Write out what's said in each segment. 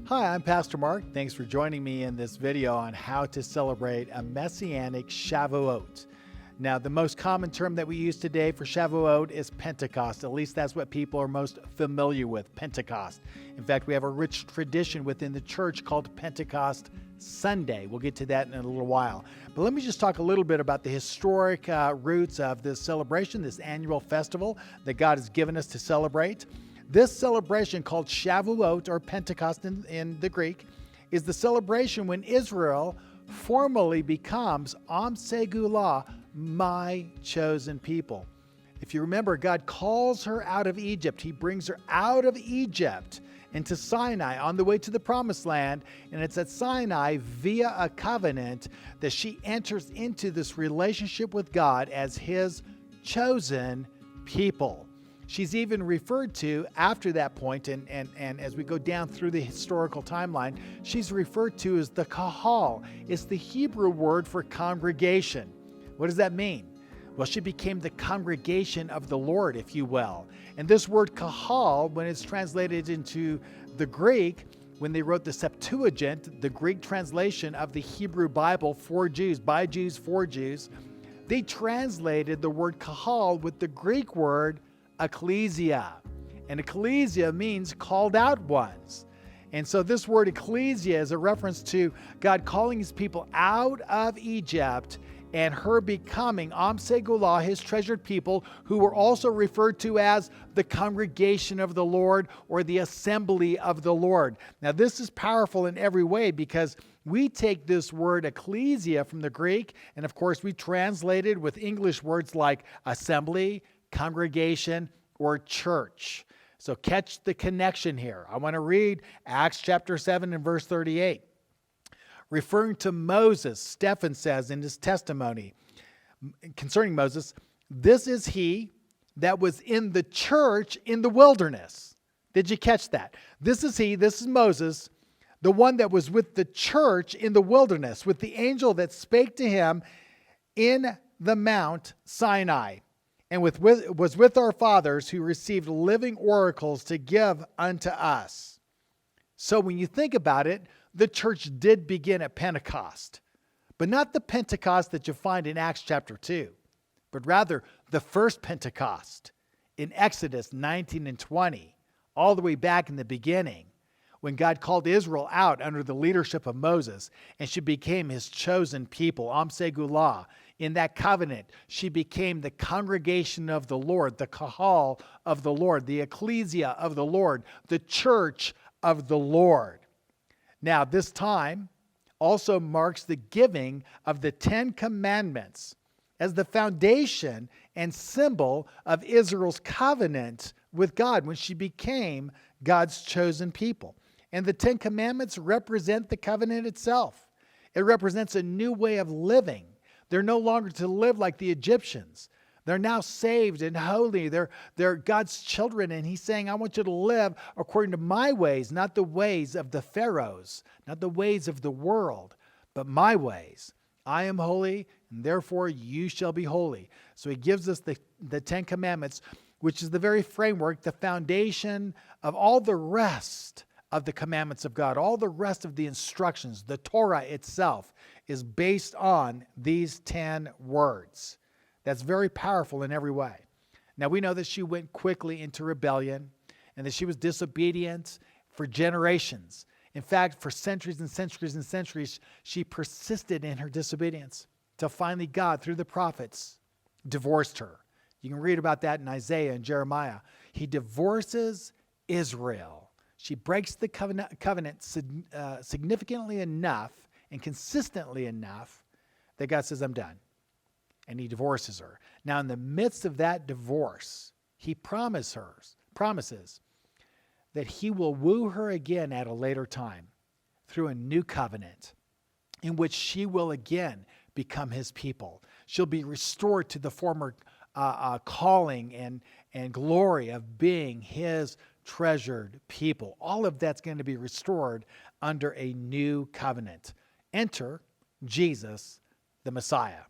Hi, I'm Pastor Mark. Thanks for joining me in this video on how to celebrate a Messianic Shavuot. Now, the most common term that we use today for Shavuot is Pentecost. At least that's what people are most familiar with, Pentecost. In fact, we have a rich tradition within the church called Pentecost Sunday. We'll get to that in a little while. But let me just talk a little bit about the historic roots of this celebration, this annual festival that God has given us to celebrate. This celebration, called Shavuot, or Pentecost in the Greek, is the celebration when Israel formally becomes Am Segula, my chosen people. If you remember, God calls her out of Egypt. He brings her out of Egypt into Sinai on the way to the Promised Land. And it's at Sinai, via a covenant, that she enters into this relationship with God as His chosen people. She's even referred to after that point, and as we go down through the historical timeline, she's referred to as the Kahal. It's the Hebrew word for congregation. What does that mean? Well, she became the congregation of the Lord, if you will. And this word Kahal, when it's translated into the Greek, when they wrote the Septuagint, the Greek translation of the Hebrew Bible for Jews, by Jews, for Jews, they translated the word Kahal with the Greek word ecclesia. And ecclesia means called out ones. And so this word ecclesia is a reference to God calling His people out of Egypt and her becoming Am Segula, His treasured people, who were also referred to as the congregation of the Lord or the assembly of the Lord. Now this is powerful in every way because we take this word ecclesia from the Greek, and of course we translate it with English words like assembly, congregation, or church. So catch the connection here. I want to read Acts chapter 7 and verse 38. Referring to Moses, Stephen says in his testimony concerning Moses, "This is he that was in the church in the wilderness." Did you catch that? This is he, this is Moses, the one that was with the church in the wilderness, with the angel that spake to him in the Mount Sinai, and was with our fathers who received living oracles to give unto us. So when you think about it, the church did begin at Pentecost, but not the Pentecost that you find in Acts chapter 2, but rather the first Pentecost in Exodus 19 and 20, all the way back in the beginning, when God called Israel out under the leadership of Moses, and she became His chosen people, Am Segula. In that covenant, she became the congregation of the Lord, the Kahal of the Lord, the ecclesia of the Lord, the church of the Lord. Now, this time also marks the giving of the 10 Commandments as the foundation and symbol of Israel's covenant with God when she became God's chosen people. And the 10 Commandments represent the covenant itself. It represents a new way of living. They're no longer to live like the Egyptians. They're now saved and holy. They're God's children. And He's saying, I want you to live according to my ways, not the ways of the pharaohs, not the ways of the world, but my ways. I am holy, and therefore you shall be holy. So He gives us the 10 Commandments, which is the very framework, the foundation of all the rest of the commandments of God. All the rest of the instructions, the Torah itself, is based on these 10 words. That's very powerful in every way. Now we know that she went quickly into rebellion and that she was disobedient for generations. In fact, for centuries and centuries and centuries, she persisted in her disobedience till finally God, through the prophets, divorced her. You can read about that in Isaiah and Jeremiah. He divorces Israel. She breaks the covenant significantly enough and consistently enough that God says, I'm done. And He divorces her. Now, in the midst of that divorce, He promises that He will woo her again at a later time through a new covenant in which she will again become His people. She'll be restored to the former calling and glory of being His treasured people. All of that's going to be restored under a new covenant. Enter Jesus, the Messiah.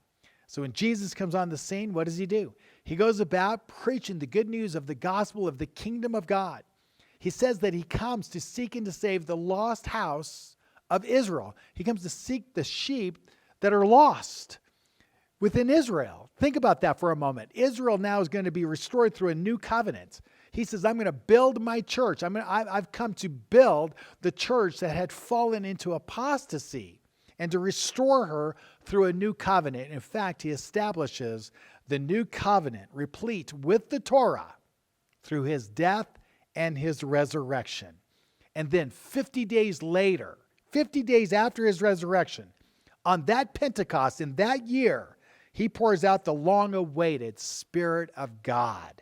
So when Jesus comes on the scene, what does He do? He goes about preaching the good news of the gospel of the kingdom of God. He says that he comes to seek and to save the lost house of Israel. He comes to seek the sheep that are lost within Israel. Think about that for a moment. Israel now is going to be restored through a new covenant. He says, I'm going to build my church. I've come to build the church that had fallen into apostasy and to restore her through a new covenant. In fact, he establishes the new covenant replete with the Torah through his death and his resurrection. And then 50 days later, 50 days after his resurrection, on that Pentecost in that year, he pours out the long-awaited Spirit of God.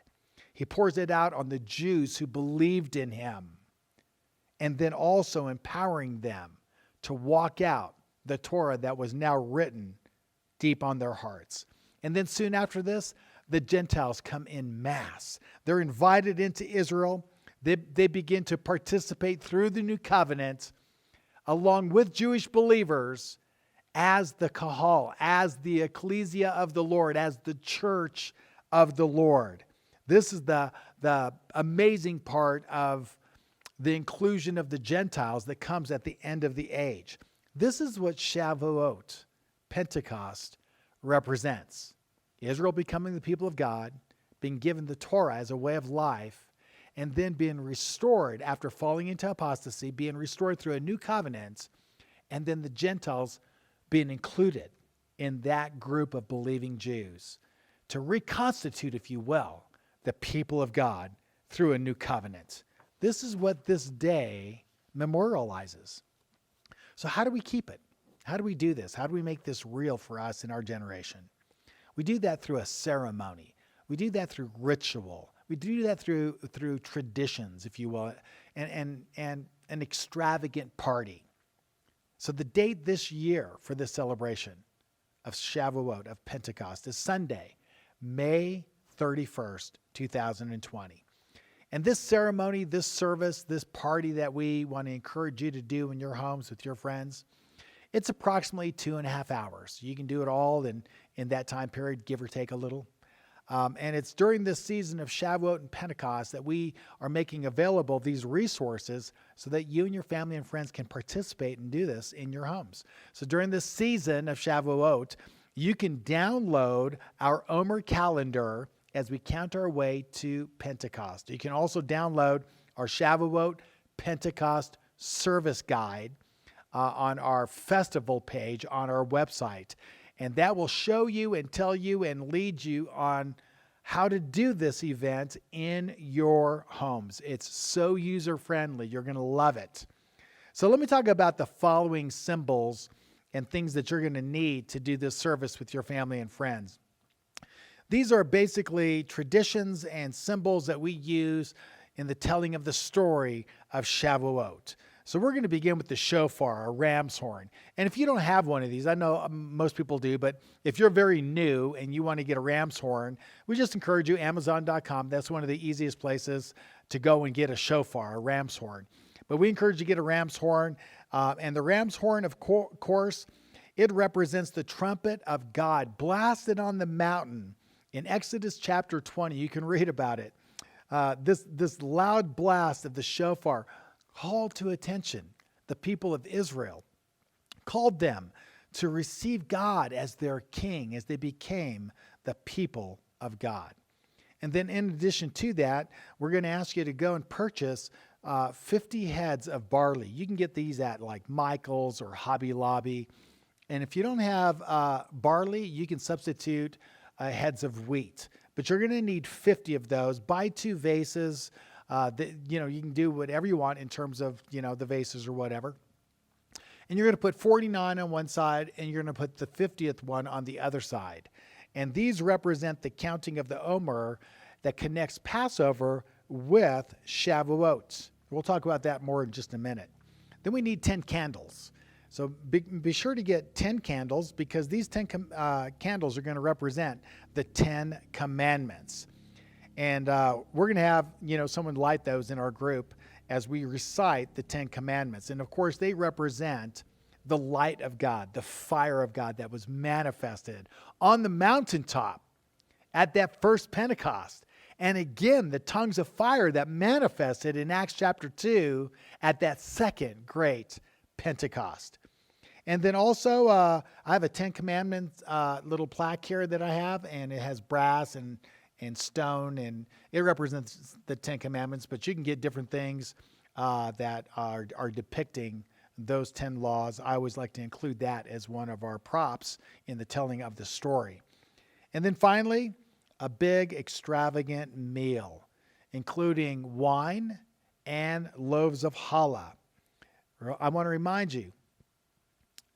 He pours it out on the Jews who believed in him, and then also empowering them to walk out the Torah that was now written deep on their hearts. And then soon after this, the Gentiles come in mass. They're invited into Israel. They begin to participate through the new covenant along with Jewish believers as the kahal, as the ecclesia of the Lord, as the church of the Lord. This is the amazing part of the inclusion of the Gentiles that comes at the end of the age. This is what Shavuot, Pentecost, represents. Israel becoming the people of God, being given the Torah as a way of life, and then being restored after falling into apostasy, being restored through a new covenant, and then the Gentiles being included in that group of believing Jews to reconstitute, if you will, the people of God through a new covenant. This is what this day memorializes. So how do we keep it? How do we do this? How do we make this real for us in our generation? We do that through a ceremony. We do that through ritual. We do that through traditions, if you will, and an extravagant party. So the date this year for this celebration of Shavuot, of Pentecost, is Sunday, May 31st, 2020. And this ceremony, this service, this party that we want to encourage you to do in your homes with your friends, it's approximately 2.5 hours. You can do it all in that time period, give or take a little. And it's during this season of Shavuot and Pentecost that we are making available these resources so that you and your family and friends can participate and do this in your homes. So during this season of Shavuot, you can download our Omer calendar as we count our way to Pentecost. You can also download our Shavuot Pentecost service guide on our festival page on our website. And that will show you and tell you and lead you on how to do this event in your homes. It's so user-friendly. You're going to love it. So let me talk about the following symbols and things that you're going to need to do this service with your family and friends. These are basically traditions and symbols that we use in the telling of the story of Shavuot. So we're going to begin with the shofar, a ram's horn. And if you don't have one of these, I know most people do, but if you're very new and you want to get a ram's horn, we just encourage you, Amazon.com. That's one of the easiest places to go and get a shofar, a ram's horn. But we encourage you to get a ram's horn. And the ram's horn, of course, it represents the trumpet of God blasted on the mountain. In Exodus chapter 20, you can read about it. This loud blast of the shofar called to attention the people of Israel, called them to receive God as their king as they became the people of God. And then in addition to that, we're going to ask you to go and purchase 50 heads of barley. You can get these at like Michael's or Hobby Lobby. And if you don't have barley, you can substitute heads of wheat. But you're going to need 50 of those. Buy 2 vases. You can do whatever you want in terms of, the vases or whatever. And you're going to put 49 on one side, and you're going to put the 50th one on the other side. And these represent the counting of the Omer that connects Passover with Shavuot. We'll talk about that more in just a minute. Then we need 10 candles. So be sure to get 10 candles because these 10 candles are going to represent the 10 commandments. And we're going to have, someone light those in our group as we recite the 10 commandments. And of course, they represent the light of God, the fire of God that was manifested on the mountaintop at that first Pentecost. And again, the tongues of fire that manifested in Acts chapter 2 at that second great Pentecost. And then also, I have a 10 Commandments little plaque here that I have, and it has brass and stone, and it represents the 10 Commandments, but you can get different things that are depicting those 10 laws. I always like to include that as one of our props in the telling of the story. And then finally, a big extravagant meal, including wine and loaves of challah. I want to remind you,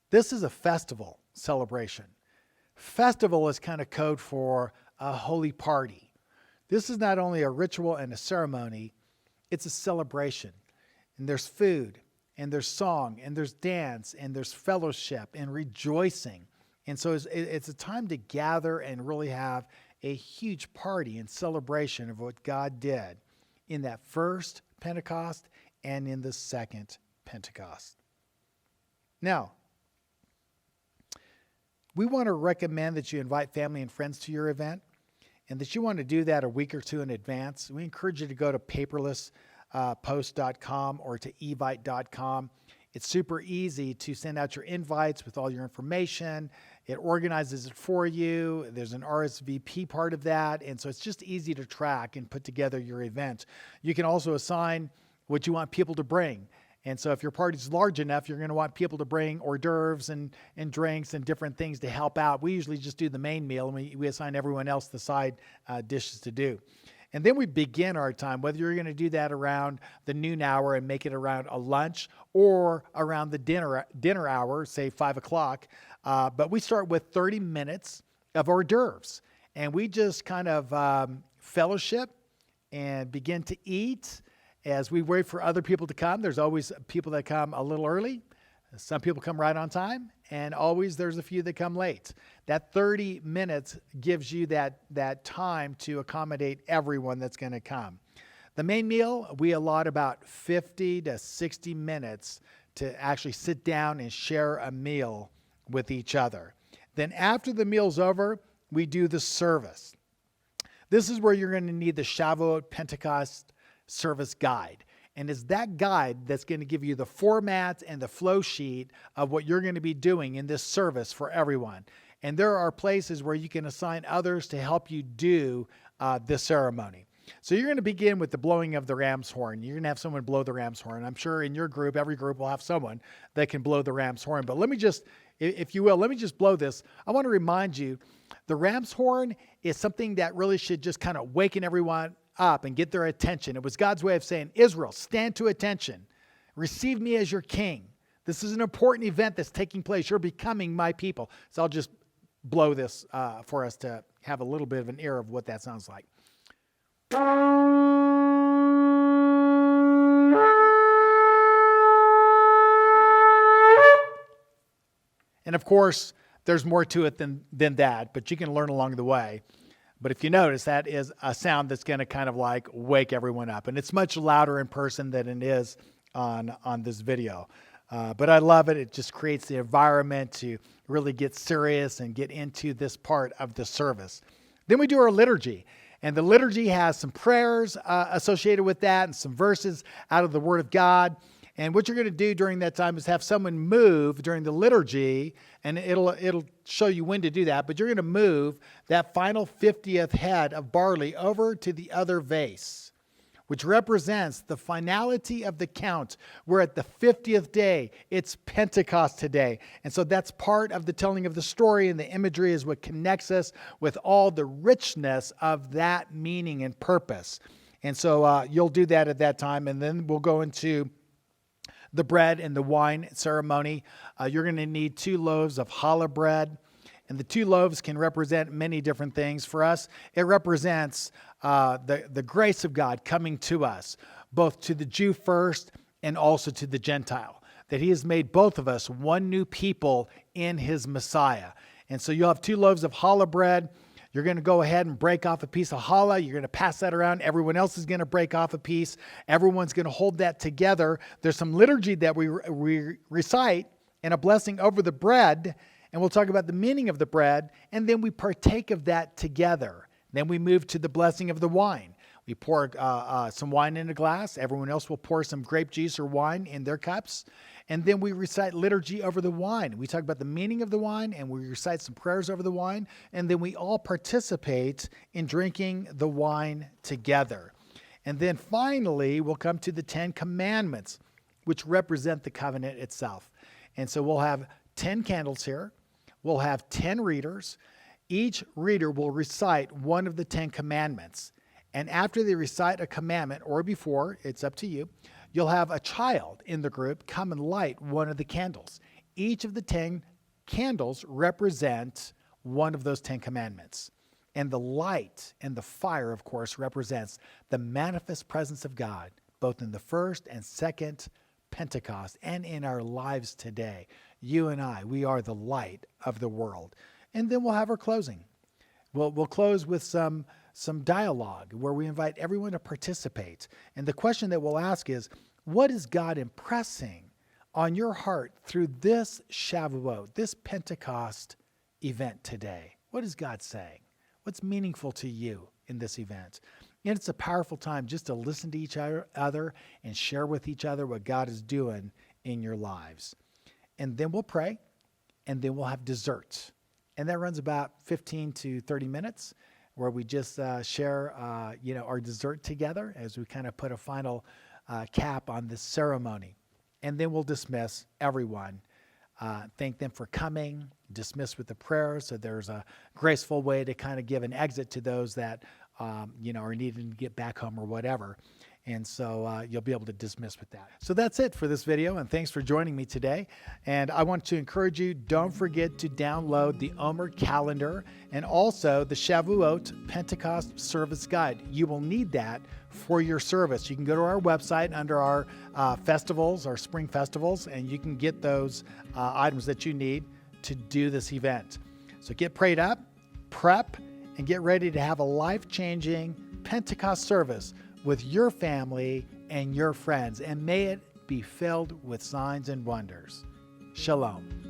this is a festival celebration. Festival is kind of code for a holy party. This is not only a ritual and a ceremony, it's a celebration. And there's food, and there's song, and there's dance, and there's fellowship and rejoicing. And so it's a time to gather and really have a huge party and celebration of what God did in that first Pentecost and in the second Pentecost. Now, we want to recommend that you invite family and friends to your event, and that you want to do that a week or two in advance. We encourage you to go to paperlesspost.com or to evite.com. It's super easy to send out your invites with all your information. It organizes it for you. There's an RSVP part of that, and so it's just easy to track and put together your event. You can also assign what you want people to bring. And so if your party's large enough, you're going to want people to bring hors d'oeuvres and drinks and different things to help out. We usually just do the main meal, and we assign everyone else the side dishes to do. And then we begin our time, whether you're going to do that around the noon hour and make it around a lunch or around the dinner hour, say 5 o'clock. But we start with 30 minutes of hors d'oeuvres. And we just kind of fellowship and begin to eat. As we wait for other people to come, there's always people that come a little early. Some people come right on time, and always there's a few that come late. That 30 minutes gives you that time to accommodate everyone that's going to come. The main meal, we allot about 50 to 60 minutes to actually sit down and share a meal with each other. Then after the meal's over, we do the service. This is where you're going to need the Shavuot Pentecost service guide. And it's that guide that's going to give you the format and the flow sheet of what you're going to be doing in this service for everyone. And there are places where you can assign others to help you do this ceremony. So you're going to begin with the blowing of the ram's horn. You're going to have someone blow the ram's horn. I'm sure in your group, every group will have someone that can blow the ram's horn. But let me just, if you will, let me just blow this. I want to remind you, the ram's horn is something that really should just kind of waken everyone up and get their attention. It was God's way of saying, Israel, stand to attention. Receive me as your king. This is an important event that's taking place. You're becoming my people. So I'll just blow this for us to have a little bit of an ear of what that sounds like. And of course, there's more to it than that, but you can learn along the way. But if you notice, that is a sound that's going to kind of like wake everyone up. And it's much louder in person than it is on this video. But I love it. It just creates the environment to really get serious and get into this part of the service. Then we do our liturgy. And the liturgy has some prayers associated with that and some verses out of the Word of God. And what you're going to do during that time is have someone move during the liturgy, and it'll show you when to do that, but you're going to move that final 50th head of barley over to the other vase, which represents the finality of the count. We're at the 50th day. It's Pentecost today. And so that's part of the telling of the story, and the imagery is what connects us with all the richness of that meaning and purpose. And so you'll do that at that time, and then we'll go into the bread and the wine ceremony. You're going to need 2 loaves of challah bread. And the 2 loaves can represent many different things. For us, it represents the grace of God coming to us, both to the Jew first and also to the Gentile. That he has made both of us one new people in his Messiah. And so you'll have 2 loaves of challah bread. You're going to go ahead and break off a piece of challah. You're going to pass that around. Everyone else is going to break off a piece. Everyone's going to hold that together. There's some liturgy that we recite and a blessing over the bread. And we'll talk about the meaning of the bread. And then we partake of that together. Then we move to the blessing of the wine. We pour some wine in a glass. Everyone else will pour some grape juice or wine in their cups. And then we recite liturgy over the wine. We talk about the meaning of the wine, and we recite some prayers over the wine. And then we all participate in drinking the wine together. And then finally, we'll come to the 10 Commandments, which represent the covenant itself. And so we'll have 10 candles here. We'll have 10 readers. Each reader will recite one of the 10 commandments. And after they recite a commandment, or before, it's up to you, you'll have a child in the group come and light one of the candles. Each of the 10 candles represent one of those 10 commandments. And the light and the fire, of course, represents the manifest presence of God, both in the first and second Pentecost and in our lives today. You and I, we are the light of the world. And then we'll have our closing. We'll close with some dialogue where we invite everyone to participate. And the question that we'll ask is, what is God impressing on your heart through this Shavuot, this Pentecost event today? What is God saying? What's meaningful to you in this event? And it's a powerful time just to listen to each other and share with each other what God is doing in your lives. And then we'll pray, and then we'll have dessert. And that runs about 15 to 30 minutes, where we just share our dessert together as we kind of put a final cap on this ceremony. And then we'll dismiss everyone. Thank them for coming, dismiss with a prayer. So there's a graceful way to kind of give an exit to those that, are needing to get back home or whatever. And so you'll be able to dismiss with that. So that's it for this video, and thanks for joining me today. And I want to encourage you, don't forget to download the Omer calendar and also the Shavuot Pentecost Service Guide. You will need that for your service. You can go to our website under our festivals, our spring festivals, and you can get those items that you need to do this event. So get prayed up, prep, and get ready to have a life-changing Pentecost service with your family and your friends, and may it be filled with signs and wonders. Shalom.